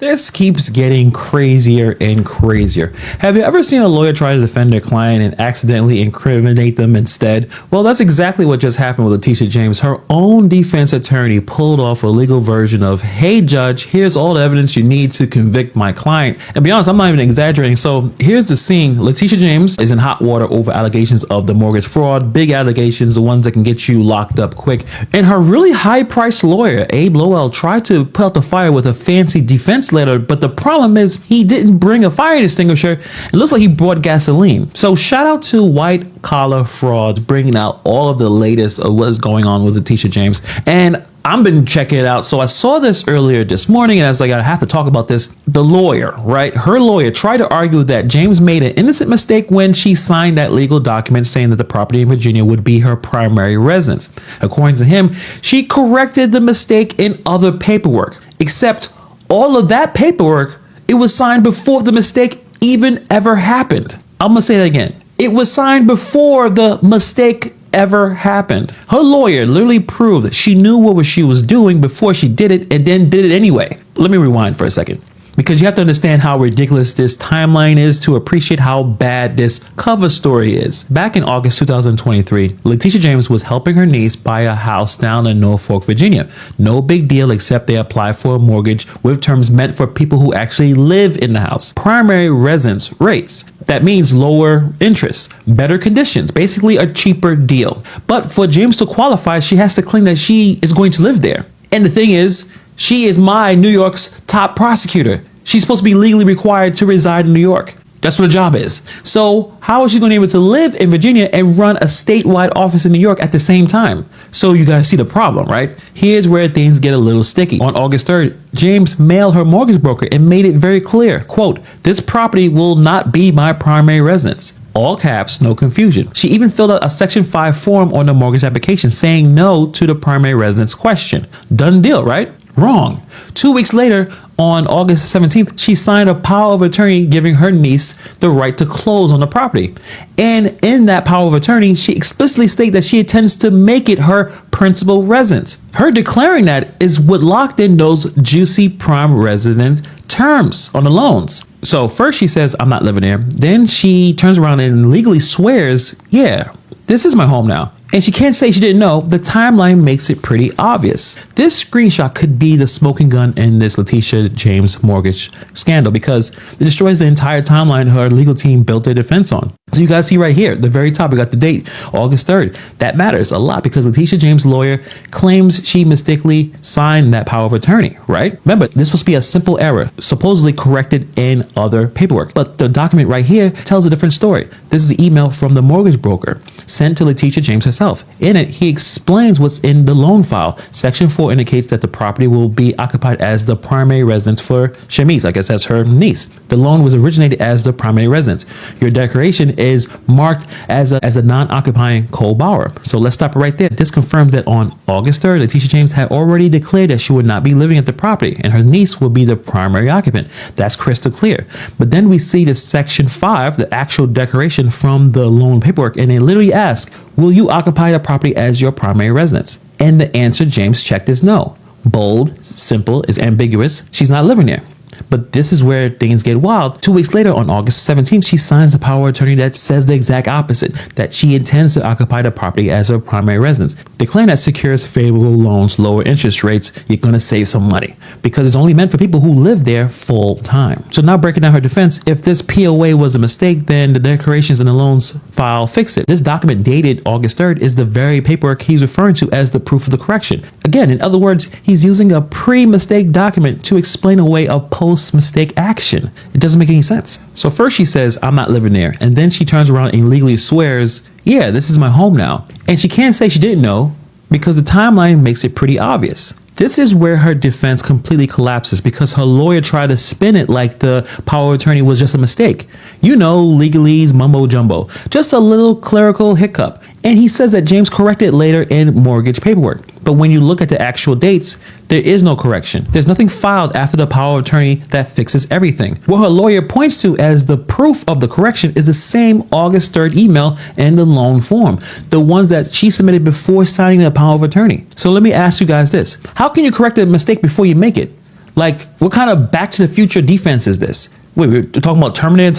This keeps getting crazier and crazier. Have you ever seen a lawyer try to defend their client and accidentally incriminate them instead? Well, that's exactly what just happened with Letitia James. Her own defense attorney pulled off a legal version of, "Hey judge, here's all the evidence you need to convict my client." And to be honest, I'm not even exaggerating. So here's the scene. Letitia James is in hot water over allegations of the mortgage fraud, big allegations, the ones that can get you locked up quick. And her really high-priced lawyer, Abe Lowell, tried to put out the fire with a fancy defense letter, but the problem is he didn't bring a fire extinguisher. It looks like he brought gasoline. So shout out to White Collar Frauds bringing out all of the latest of what is going on with Letitia James. And I've been checking it out. So I saw this earlier this morning and I was like, I have to talk about this. The lawyer, right? Her lawyer tried to argue that James made an innocent mistake when she signed that legal document saying that the property in Virginia would be her primary residence. According to him, she corrected the mistake in other paperwork, except all of that paperwork, it was signed before the mistake even ever happened. I'm gonna say that again. It was signed before the mistake ever happened. Her lawyer literally proved that she knew what she was doing before she did it and then did it anyway. Let me rewind for a second, because you have to understand how ridiculous this timeline is to appreciate how bad this cover story is. Back in August 2023, Letitia James was helping her niece buy a house down in Norfolk, Virginia. No big deal, except they applied for a mortgage with terms meant for people who actually live in the house. Primary residence rates. That means lower interest, better conditions, basically a cheaper deal. But for James to qualify, she has to claim that she is going to live there. And the thing is, she is my New York's top prosecutor. She's supposed to be legally required to reside in New York. That's what her job is. So how is she going to be able to live in Virginia and run a statewide office in New York at the same time? So you guys see the problem, right? Here's where things get a little sticky. On August 3rd, James mailed her mortgage broker and made it very clear, quote, "This property will not be my primary residence." All caps, no confusion. She even filled out a Section 5 form on the mortgage application saying no to the primary residence question. Done deal, right? Wrong. 2 weeks later, on August 17th, she signed a power of attorney giving her niece the right to close on the property. And in that power of attorney, she explicitly stated that she intends to make it her principal residence. Her declaring that is what locked in those juicy prime resident terms on the loans. So first she says, "I'm not living there." Then she turns around and legally swears, "Yeah, this is my home now." And she can't say she didn't know. The timeline makes it pretty obvious. This screenshot could be the smoking gun in this Letitia James mortgage scandal, because it destroys the entire timeline her legal team built their defense on. So you guys see right here, the very top, we got the date, August 3rd. That matters a lot because Letitia James' lawyer claims she mistakenly signed that power of attorney, right? Remember, this must be a simple error, supposedly corrected in other paperwork. But the document right here tells a different story. This is the email from the mortgage broker sent to Letitia James herself. In it, he explains what's in the loan file. Section 4 indicates that the property will be occupied as the primary residence for Shamiz. I guess that's her niece. The loan was originated as the primary residence. Your declaration is marked as a non-occupying co-borrower. So let's stop it right there. This confirms that on August 3rd, Letitia James had already declared that she would not be living at the property and her niece will be the primary occupant. That's crystal clear. But then we see the Section 5, the actual declaration from the loan paperwork, and it literally asks, "Will you occupy the property as your primary residence?" And the answer James checked is no. Bold, simple, is ambiguous. She's not living there. But this is where things get wild. 2 weeks later, on August 17th, she signs a power of attorney that says the exact opposite, that she intends to occupy the property as her primary residence, declaring that secures favorable loans, lower interest rates, you're going to save some money, because it's only meant for people who live there full time. So now breaking down her defense, if this POA was a mistake, then the declarations in the loans file fix it. This document dated August 3rd is the very paperwork he's referring to as the proof of the correction. Again, in other words, he's using a pre-mistake document to explain away a post-mistake action. It doesn't make any sense. So first she says, "I'm not living there." And then she turns around and legally swears, "Yeah, this is my home now." And she can't say she didn't know because the timeline makes it pretty obvious. This is where her defense completely collapses because her lawyer tried to spin it like the power of attorney was just a mistake. You know, legalese mumbo jumbo, just a little clerical hiccup. And he says that James corrected it later in mortgage paperwork. But when you look at the actual dates, there is no correction. There's nothing filed after the power of attorney that fixes everything. What her lawyer points to as the proof of the correction is the same August 3rd email and the loan form, the ones that she submitted before signing the power of attorney. So let me ask you guys this. How can you correct a mistake before you make it? Like, what kind of Back to the Future defense is this? Wait, we're talking about Terminator